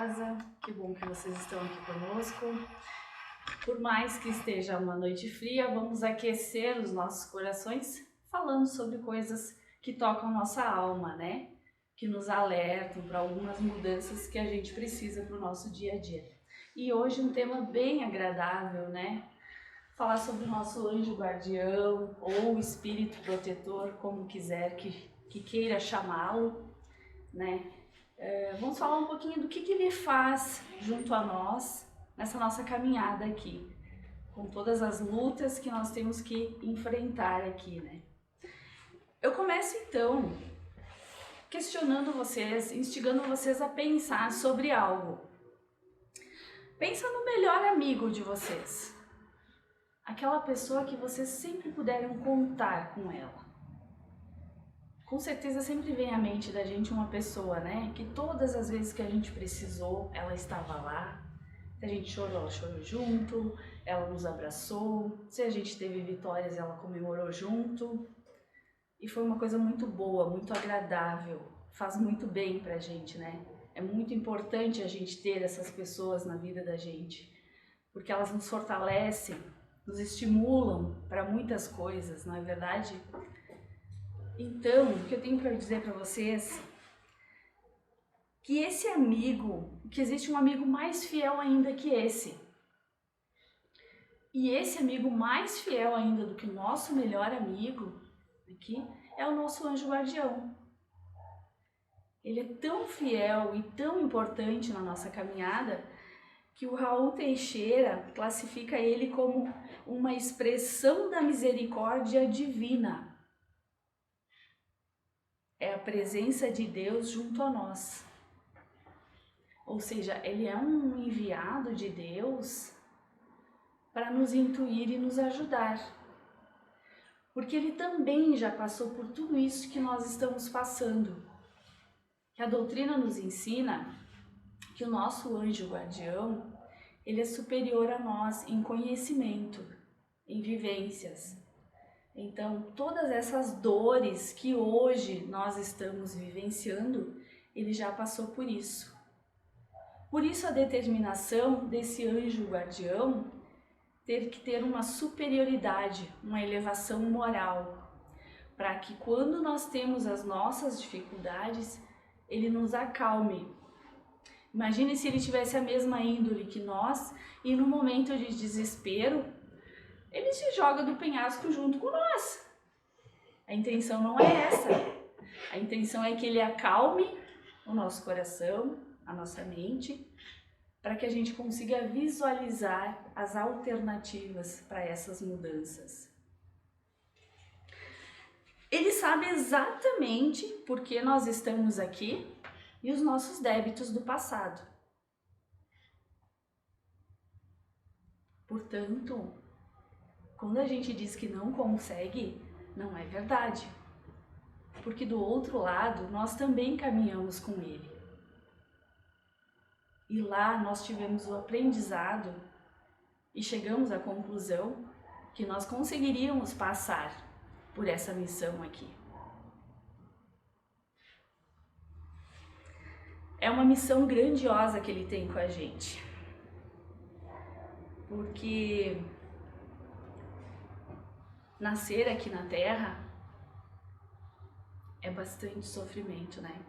casa, que bom que vocês estão aqui conosco. Por mais que esteja uma noite fria, vamos aquecer os nossos corações falando sobre coisas que tocam nossa alma, né? Que nos alertam para algumas mudanças que a gente precisa para o nosso dia a dia. E hoje um tema bem agradável, né? Falar sobre o nosso anjo guardião ou espírito protetor, como quiser que queira chamá-lo, né? Vamos falar um pouquinho do que ele faz junto a nós nessa nossa caminhada aqui, com todas as lutas que nós temos que enfrentar aqui, né? Eu começo então questionando vocês, instigando vocês a pensar sobre algo. Pensa no melhor amigo de vocês, aquela pessoa que vocês sempre puderam contar com ela. Com certeza sempre vem à mente da gente uma pessoa, né? Que todas as vezes que a gente precisou, ela estava lá. Se a gente chorou, ela chorou junto, ela nos abraçou. Se a gente teve vitórias, ela comemorou junto. E foi uma coisa muito boa, muito agradável. Faz muito bem pra gente, né? É muito importante a gente ter essas pessoas na vida da gente. Porque elas nos fortalecem, nos estimulam para muitas coisas, não é verdade? Então, o que eu tenho para dizer para vocês, que esse amigo, que existe um amigo mais fiel ainda que esse. E esse amigo mais fiel ainda do que o nosso melhor amigo, aqui, é o nosso anjo guardião. Ele é tão fiel e tão importante na nossa caminhada, que o Raul Teixeira classifica ele como uma expressão da misericórdia divina. É a presença de Deus junto a nós. Ou seja, ele é um enviado de Deus para nos intuir e nos ajudar. Porque ele também já passou por tudo isso que nós estamos passando. Que a doutrina nos ensina que o nosso anjo guardião, ele é superior a nós em conhecimento, em vivências. Então, todas essas dores que hoje nós estamos vivenciando, ele já passou por isso. Por isso a determinação desse anjo guardião ter que ter uma superioridade, uma elevação moral, para que quando nós temos as nossas dificuldades, ele nos acalme. Imagine se ele tivesse a mesma índole que nós e no momento de desespero, ele se joga do penhasco junto com nós. A intenção não é essa. A intenção é que ele acalme o nosso coração, a nossa mente, para que a gente consiga visualizar as alternativas para essas mudanças. Ele sabe exatamente por que nós estamos aqui e os nossos débitos do passado. Portanto, quando a gente diz que não consegue, não é verdade. Porque do outro lado, nós também caminhamos com ele. E lá nós tivemos o aprendizado e chegamos à conclusão que nós conseguiríamos passar por essa missão aqui. É uma missão grandiosa que ele tem com a gente. Porque nascer aqui na Terra é bastante sofrimento, né?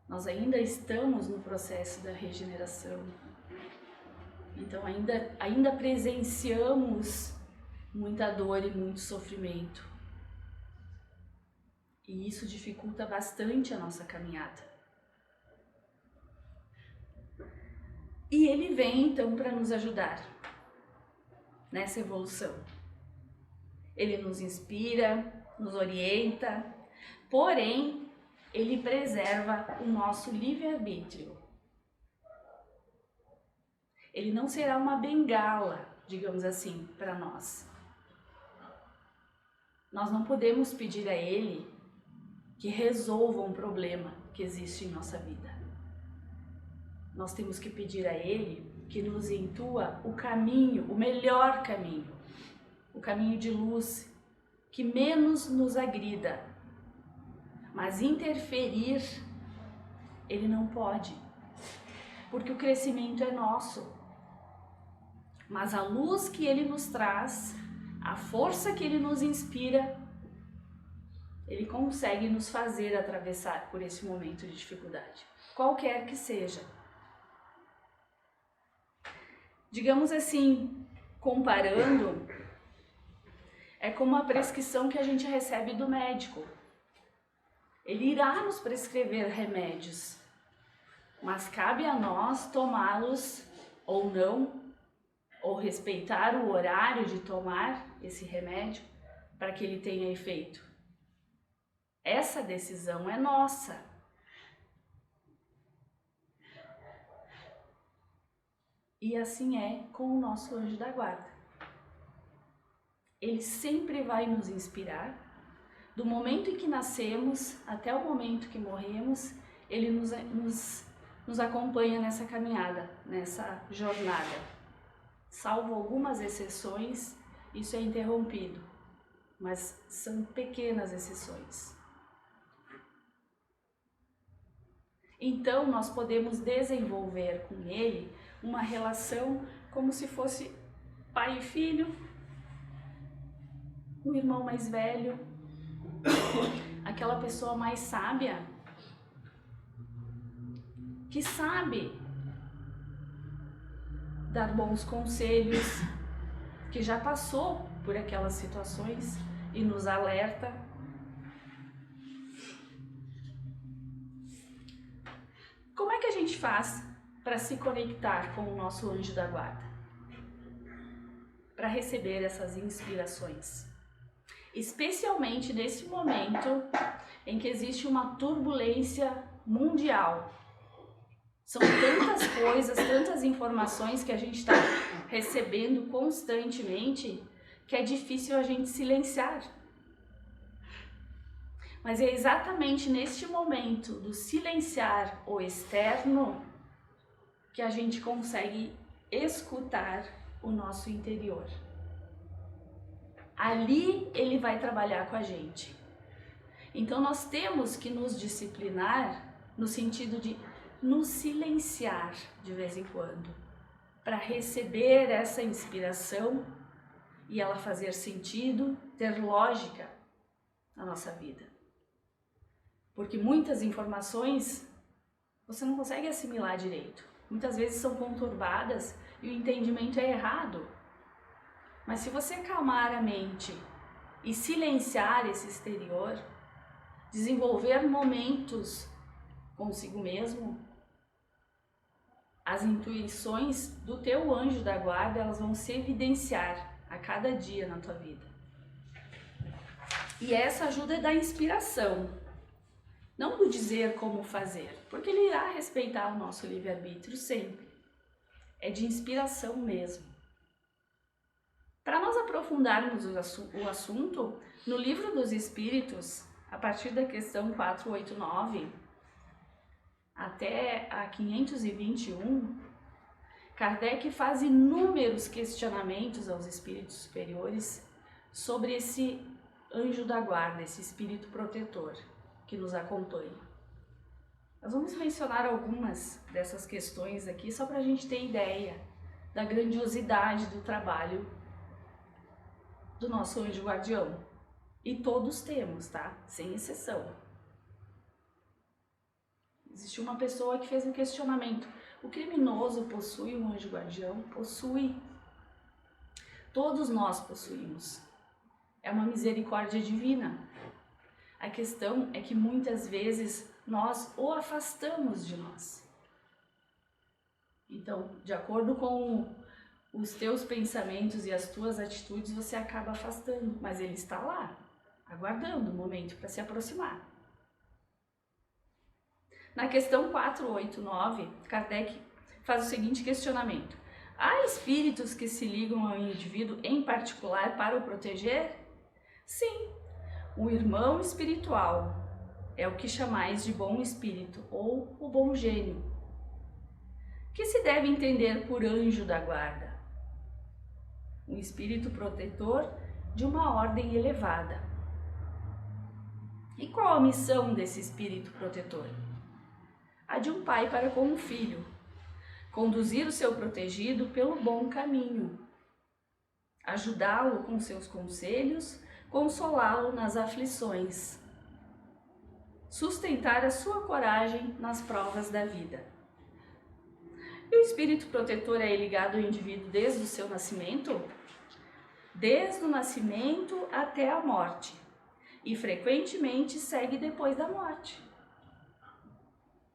Nós ainda estamos no processo da regeneração. Então ainda presenciamos muita dor e muito sofrimento. E isso dificulta bastante a nossa caminhada. E ele vem então para nos ajudar nessa evolução. Ele nos inspira, nos orienta, porém, ele preserva o nosso livre-arbítrio. Ele não será uma bengala, digamos assim, para nós. Nós não podemos pedir a ele que resolva um problema que existe em nossa vida. Nós temos que pedir a ele que nos intua o caminho, o melhor caminho, o caminho de luz, que menos nos agrida. Mas interferir, ele não pode. porque o crescimento é nosso. Mas a luz que ele nos traz, a força que ele nos inspira, ele consegue nos fazer atravessar por esse momento de dificuldade, qualquer que seja. Digamos assim, comparando, é como a prescrição que a gente recebe do médico. Ele irá nos prescrever remédios, mas cabe a nós tomá-los ou não, ou respeitar o horário de tomar esse remédio para que ele tenha efeito. Essa decisão é nossa. E assim é com o nosso anjo da guarda. Ele sempre vai nos inspirar. Do momento em que nascemos até o momento que morremos, ele nos acompanha nessa caminhada, nessa jornada. Salvo algumas exceções, isso é interrompido, mas são pequenas exceções. Então, nós podemos desenvolver com ele uma relação como se fosse pai e filho, um irmão mais velho, aquela pessoa mais sábia, que sabe dar bons conselhos, que já passou por aquelas situações e nos alerta. Como é que a gente faz para se conectar com o nosso anjo da guarda? Para receber essas inspirações. Especialmente nesse momento em que existe uma turbulência mundial. São tantas coisas, tantas informações que a gente está recebendo constantemente que é difícil a gente silenciar. Mas é exatamente neste momento do silenciar o externo que a gente consegue escutar o nosso interior. Ali ele vai trabalhar com a gente. Então nós temos que nos disciplinar no sentido de nos silenciar de vez em quando, para receber essa inspiração e ela fazer sentido, ter lógica na nossa vida. Porque muitas informações você não consegue assimilar direito. Muitas vezes são conturbadas e o entendimento é errado. Mas se você acalmar a mente e silenciar esse exterior, desenvolver momentos consigo mesmo, as intuições do teu anjo da guarda, elas vão se evidenciar a cada dia na tua vida. E essa ajuda é da inspiração, não do dizer como fazer, porque ele irá respeitar o nosso livre-arbítrio sempre. É de inspiração mesmo. Para nós aprofundarmos o assunto, no Livro dos Espíritos, a partir da questão 489 até a 521, Kardec faz inúmeros questionamentos aos espíritos superiores sobre esse anjo da guarda, esse espírito protetor que nos acompanha. Nós vamos mencionar algumas dessas questões aqui só para a gente ter ideia da grandiosidade do trabalho do nosso anjo guardião. E todos temos, tá? Sem exceção. Existe uma pessoa que fez um questionamento. O criminoso possui um anjo guardião? Possui. Todos nós possuímos. É uma misericórdia divina. A questão é que muitas vezes nós o afastamos de nós. Então, de acordo com os teus pensamentos e as tuas atitudes, você acaba afastando, mas ele está lá, aguardando o momento para se aproximar. Na questão 489, Kardec faz o seguinte questionamento: há espíritos que se ligam ao indivíduo em particular para o proteger? Sim, o irmão espiritual é o que chamais de bom espírito ou o bom gênio. O que se deve entender por anjo da guarda? Um espírito protetor de uma ordem elevada. E qual a missão desse espírito protetor? A de um pai para com um filho, conduzir o seu protegido pelo bom caminho, ajudá-lo com seus conselhos, consolá-lo nas aflições, sustentar a sua coragem nas provas da vida. E o espírito protetor é ligado ao indivíduo desde o seu nascimento? Desde o nascimento até a morte, e frequentemente segue depois da morte.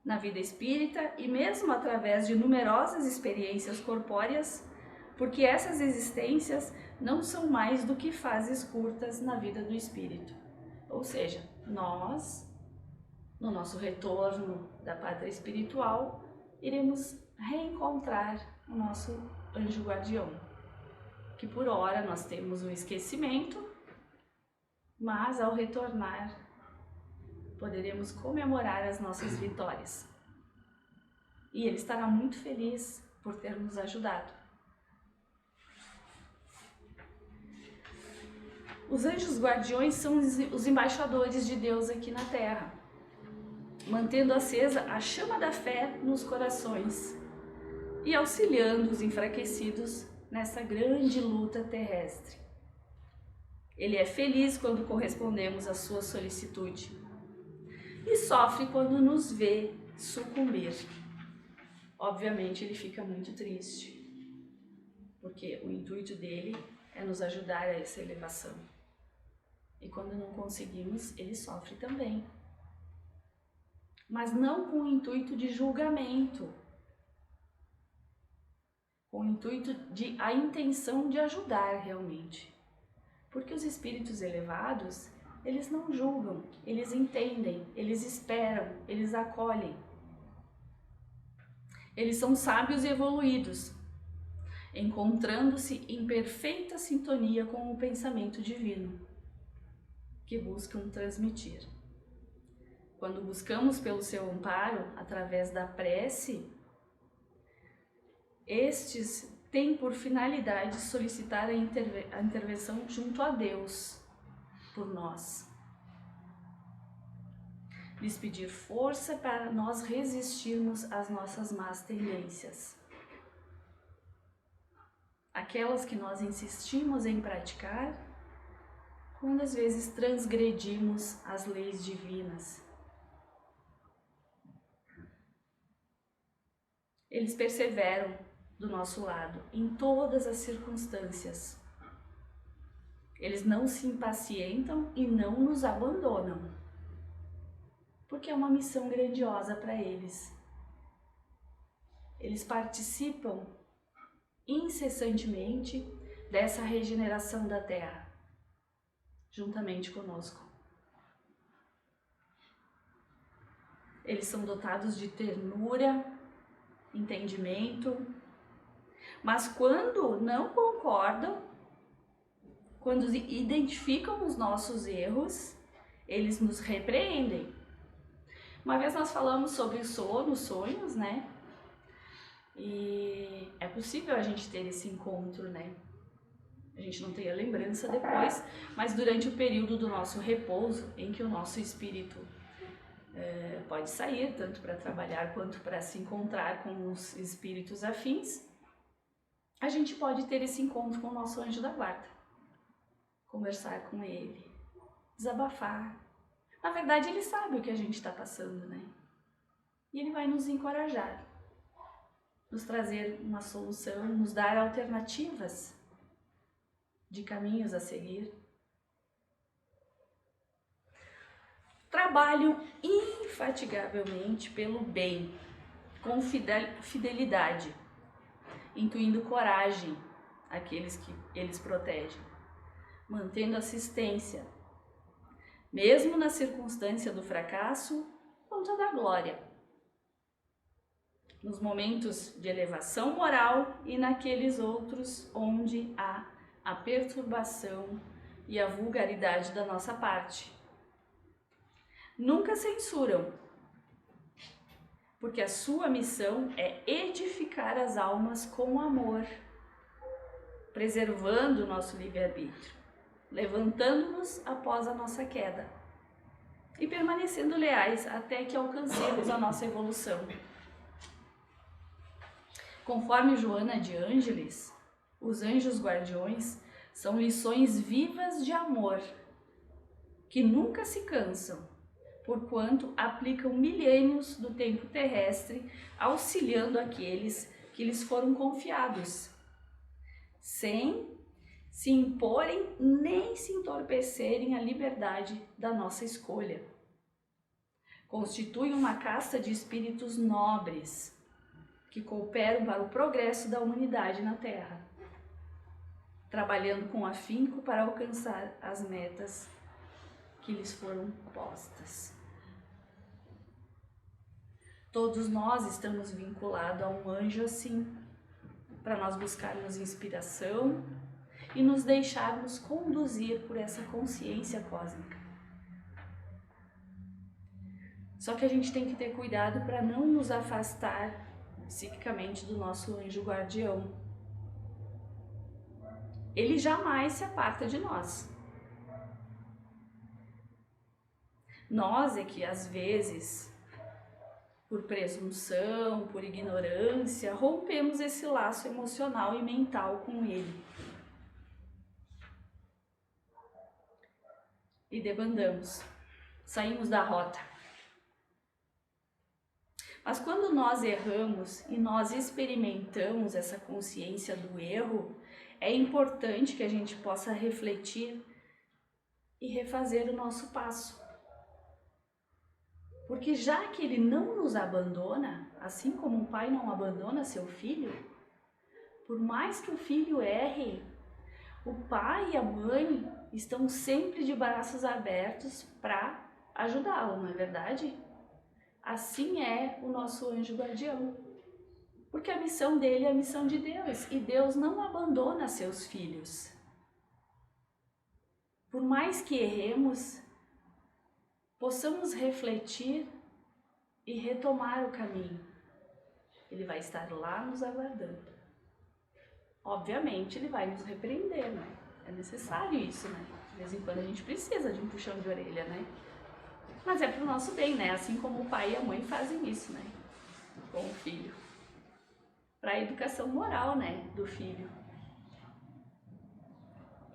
Na vida espírita e mesmo através de numerosas experiências corpóreas, porque essas existências não são mais do que fases curtas na vida do espírito. Ou seja, nós, no nosso retorno da pátria espiritual, iremos reencontrar o nosso anjo guardião, que por hora nós temos um esquecimento, mas ao retornar poderemos comemorar as nossas vitórias. E ele estará muito feliz por ter nos ajudado. Os anjos guardiões são os embaixadores de Deus aqui na Terra, mantendo acesa a chama da fé nos corações e auxiliando os enfraquecidos nessa grande luta terrestre. Ele é feliz quando correspondemos à sua solicitude e sofre quando nos vê sucumbir. Obviamente ele fica muito triste, porque o intuito dele é nos ajudar a essa elevação. E quando não conseguimos, ele sofre também. Mas não com o intuito de julgamento, com o intuito de a intenção de ajudar realmente. Porque os espíritos elevados, eles não julgam, eles entendem, eles esperam, eles acolhem. Eles são sábios e evoluídos, encontrando-se em perfeita sintonia com o pensamento divino, que buscam transmitir. Quando buscamos pelo seu amparo, através da prece, estes têm por finalidade solicitar a intervenção junto a Deus por nós. Lhes pedir força para nós resistirmos às nossas más tendências. Aquelas que nós insistimos em praticar, quando às vezes transgredimos as leis divinas. Eles perseveram do nosso lado em todas as circunstâncias. Eles não se impacientam e não nos abandonam, porque é uma missão grandiosa para eles. Eles participam incessantemente dessa regeneração da Terra, juntamente conosco. Eles são dotados de ternura, entendimento, mas quando não concordam, quando identificam os nossos erros, eles nos repreendem. Uma vez nós falamos sobre sono, sonhos, né? E é possível a gente ter esse encontro, né? A gente não tem a lembrança depois, mas durante o período do nosso repouso, em que o nosso espírito pode sair, tanto para trabalhar quanto para se encontrar com os espíritos afins, a gente pode ter esse encontro com o nosso anjo da guarda, conversar com ele, desabafar. Na verdade, ele sabe o que a gente está passando, né? E ele vai nos encorajar, nos trazer uma solução, nos dar alternativas de caminhos a seguir. Trabalham infatigavelmente pelo bem, com fidelidade, intuindo coragem àqueles que eles protegem, mantendo assistência, mesmo na circunstância do fracasso, quanto da glória, nos momentos de elevação moral e naqueles outros onde há a perturbação e a vulgaridade da nossa parte. Nunca censuram, porque a sua missão é edificar as almas com amor, preservando o nosso livre-arbítrio, levantando-nos após a nossa queda e permanecendo leais até que alcancemos a nossa evolução. Conforme Joana de Ângeles, os anjos guardiões são lições vivas de amor, que nunca se cansam, porquanto aplicam milênios do tempo terrestre, auxiliando aqueles que lhes foram confiados, sem se imporem nem se entorpecerem a liberdade da nossa escolha. Constituem uma casta de espíritos nobres, que cooperam para o progresso da humanidade na Terra, trabalhando com afinco para alcançar as metas que lhes foram postas. Todos nós estamos vinculados a um anjo assim, para nós buscarmos inspiração e nos deixarmos conduzir por essa consciência cósmica. Só que a gente tem que ter cuidado para não nos afastar psiquicamente do nosso anjo guardião. Ele jamais se aparta de nós. Nós é que às vezes, por presunção, por ignorância, rompemos esse laço emocional e mental com ele. E debandamos, saímos da rota. Mas quando nós erramos e nós experimentamos essa consciência do erro, é importante que a gente possa refletir e refazer o nosso passo. Porque já que ele não nos abandona, assim como um pai não abandona seu filho, por mais que o filho erre, o pai e a mãe estão sempre de braços abertos para ajudá-lo, não é verdade? Assim é o nosso anjo guardião, porque a missão dele é a missão de Deus, e Deus não abandona seus filhos. Por mais que erremos, possamos refletir e retomar o caminho. Ele vai estar lá nos aguardando. Obviamente, ele vai nos repreender, né? É necessário isso, né? De vez em quando a gente precisa de um puxão de orelha, né? Mas é pro nosso bem, né? Assim como o pai e a mãe fazem isso, né? Com o filho. Para a educação moral, né? Do filho.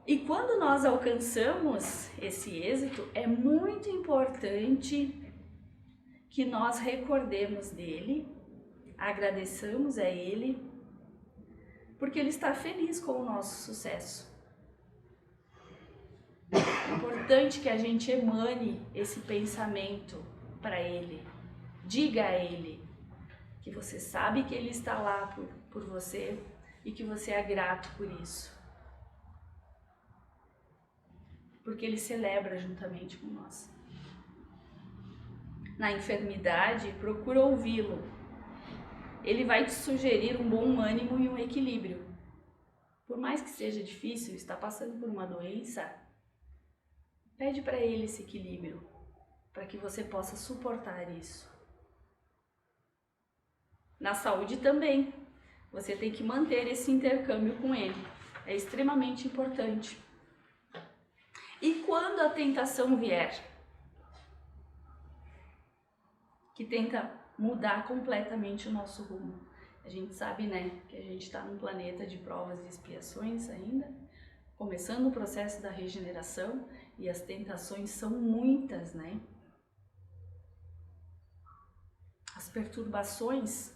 E quando nós alcançamos esse êxito, é muito importante que nós recordemos dele, agradeçamos a ele, porque ele está feliz com o nosso sucesso. É importante que a gente emane esse pensamento para ele. Diga a ele que você sabe que ele está lá por você e que você é grato por isso. Porque ele celebra juntamente com nós. Na enfermidade, procura ouvi-lo. Ele vai te sugerir um bom ânimo e um equilíbrio. Por mais que seja difícil, está passando por uma doença, pede para ele esse equilíbrio, para que você possa suportar isso. Na saúde também, você tem que manter esse intercâmbio com ele. É extremamente importante. E quando a tentação vier, que tenta mudar completamente o nosso rumo, a gente sabe, né, que a gente está num planeta de provas e expiações ainda, começando o processo da regeneração, e as tentações são muitas, né? As perturbações,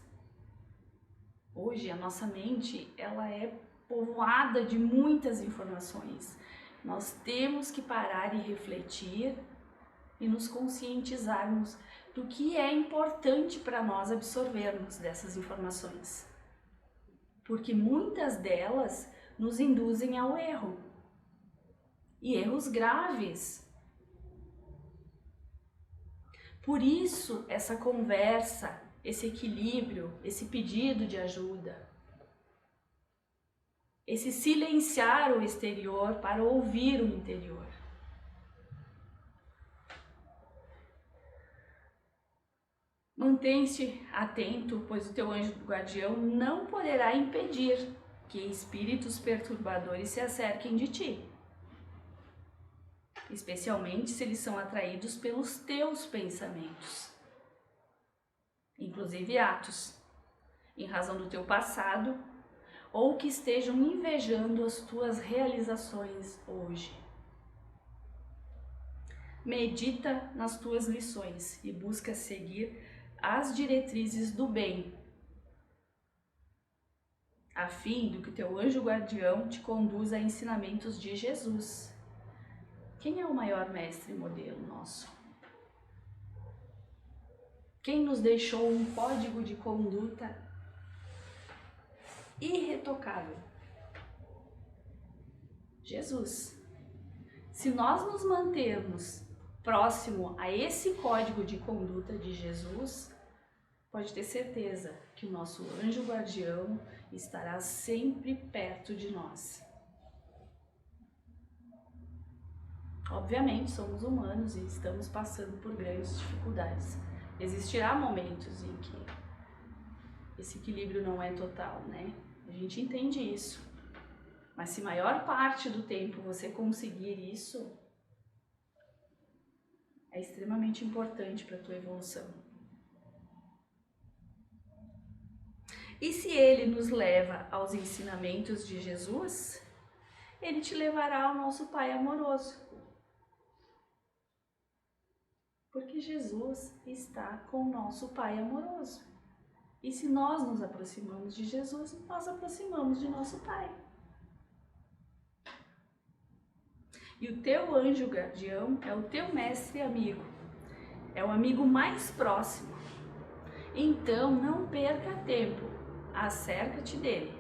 hoje a nossa mente, ela é povoada de muitas informações. Nós temos que parar e refletir e nos conscientizarmos do que é importante para nós absorvermos dessas informações. Porque muitas delas nos induzem ao erro. E erros graves. Por isso, essa conversa, esse equilíbrio, esse pedido de ajuda, esse silenciar o exterior para ouvir o interior. Mantém-se atento, pois o teu anjo guardião não poderá impedir que espíritos perturbadores se acerquem de ti, especialmente se eles são atraídos pelos teus pensamentos, inclusive atos. em razão do teu passado ou que estejam invejando as tuas realizações hoje. Medita nas tuas lições e busca seguir as diretrizes do bem, a fim de que o teu anjo guardião te conduza a ensinamentos de Jesus. Quem é o maior mestre e modelo nosso? Quem nos deixou um código de conduta irretocável? Jesus. Se nós nos mantermos próximo a esse código de conduta de Jesus, pode ter certeza que o nosso anjo guardião estará sempre perto de nós. Obviamente, somos humanos e estamos passando por grandes dificuldades. Existirá momentos em que esse equilíbrio não é total, né? A gente entende isso. Mas se maior parte do tempo você conseguir isso, é extremamente importante para a tua evolução. E se ele nos leva aos ensinamentos de Jesus, ele te levará ao nosso Pai amoroso. Porque Jesus está com o nosso Pai amoroso. E se nós nos aproximamos de Jesus, nós aproximamos de nosso Pai. E o teu anjo guardião é o teu mestre e amigo. É o amigo mais próximo. Então não perca tempo. Acerca-te dele.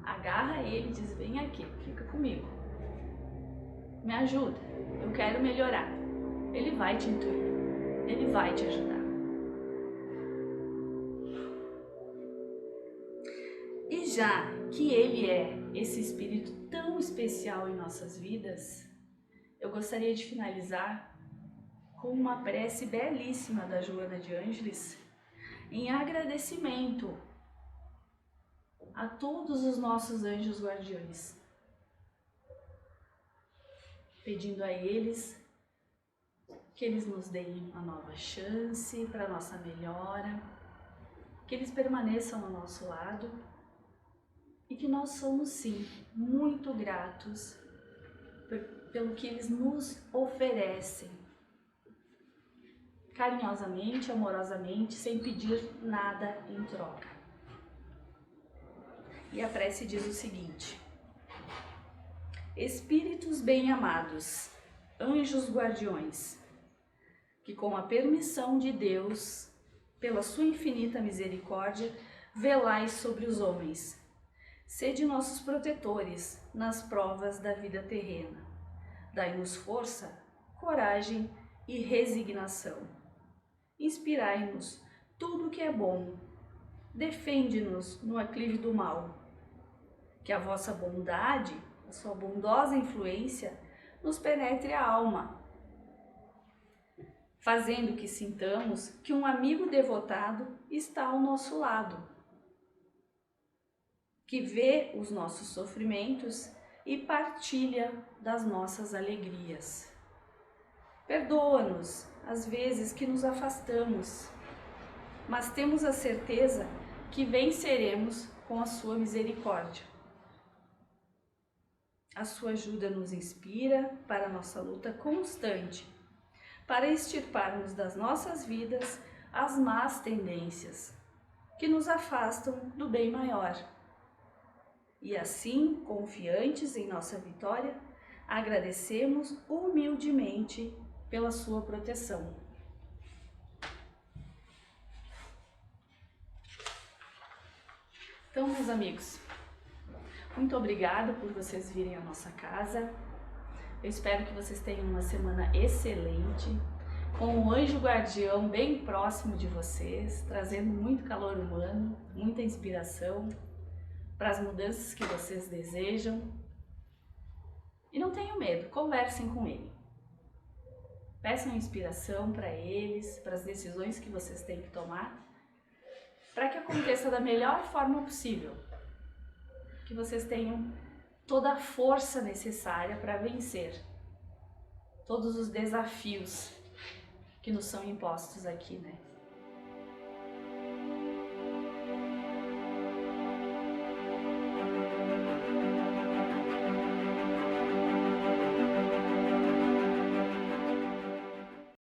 Agarra ele e diz: vem aqui, fica comigo. Me ajuda, eu quero melhorar. Ele vai te intuir, ele vai te ajudar. E já que ele é esse espírito tão especial em nossas vidas, eu gostaria de finalizar com uma prece belíssima da Joana de Ângeles, em agradecimento a todos os nossos anjos guardiões, pedindo a eles que eles nos deem uma nova chance para a nossa melhora, que eles permaneçam ao nosso lado e que nós somos sim muito gratos pelo que eles nos oferecem, carinhosamente, amorosamente, sem pedir nada em troca. E a prece diz o seguinte: Espíritos bem-amados, anjos guardiões, que com a permissão de Deus, pela sua infinita misericórdia, velais sobre os homens. Sede nossos protetores nas provas da vida terrena. Dai-nos força, coragem e resignação. Inspirai-nos tudo o que é bom. Defende-nos no aclive do mal. Que a vossa bondade, a sua bondosa influência, nos penetre a alma, fazendo que sintamos que um amigo devotado está ao nosso lado, que vê os nossos sofrimentos e partilha das nossas alegrias. Perdoa-nos às vezes que nos afastamos, mas temos a certeza que venceremos com a sua misericórdia. A sua ajuda nos inspira para a nossa luta constante, para extirparmos das nossas vidas as más tendências que nos afastam do bem maior. E assim, confiantes em nossa vitória, agradecemos humildemente pela sua proteção. Então, meus amigos, muito obrigada por vocês virem à nossa casa. Eu espero que vocês tenham uma semana excelente, com um anjo guardião bem próximo de vocês, trazendo muito calor humano, muita inspiração para as mudanças que vocês desejam. E não tenham medo, conversem com ele. Peçam inspiração para eles, para as decisões que vocês têm que tomar, para que aconteça da melhor forma possível. Que vocês tenham toda a força necessária para vencer todos os desafios que nos são impostos aqui, né?